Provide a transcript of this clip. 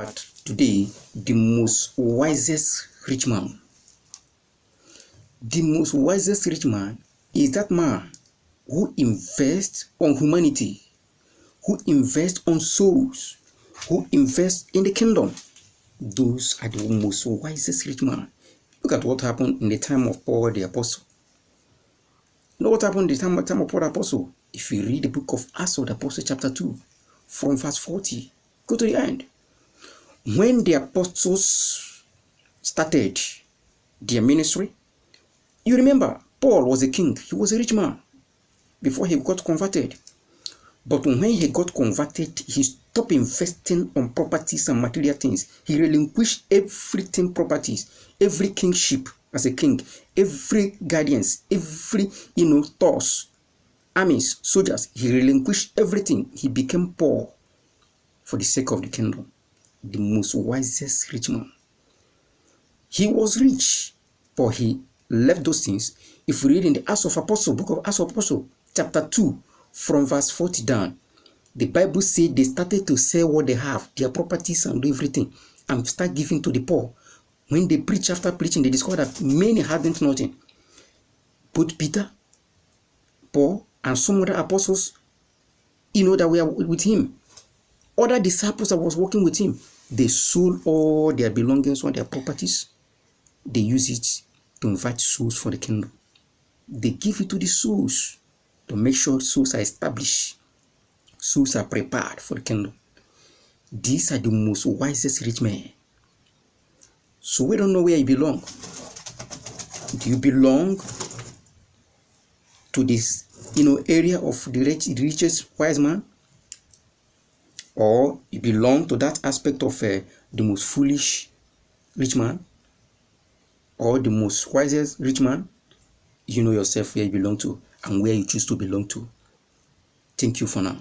But today, the most wisest rich man. The most wisest rich man is that man who invests on humanity, who invests on souls, who invests in the kingdom. Those are the most wisest rich man. Look at what happened in the time of Paul the Apostle. You know what happened in the time of Paul the Apostle? If you read the book of Acts of the Apostle chapter 2, from verse 40, go to the end. When the apostles started their ministry, you remember, Paul was a king. He was a rich man before he got converted. But when he got converted, he stopped investing on properties and material things. He relinquished everything, properties, every kingship as a king, every guardians, every, thoughts, armies, soldiers. He relinquished everything. He became poor for the sake of the kingdom. The most wisest rich man. He was rich, but he left those things. If we read in the Acts of Apostle, book of Acts of Apostle, chapter 2, from verse 40 down, the Bible says they started to sell what they have, their properties and everything, and start giving to the poor. When they preach, after preaching, they discovered that many hadn't nothing. Both Peter, Paul, and some other apostles, that were with him, other disciples that was working with him, they sold all their belongings, all their properties. They use it to invite souls for the kingdom. They give it to the souls to make sure souls are established. Souls are prepared for the kingdom. These are the most wisest rich men. So we don't know where you belong. Do you belong to this, area of the richest wise man? Or you belong to that aspect of the most foolish rich man? Or the most wisest rich man? You know yourself where you belong to and where you choose to belong to. Thank you for now.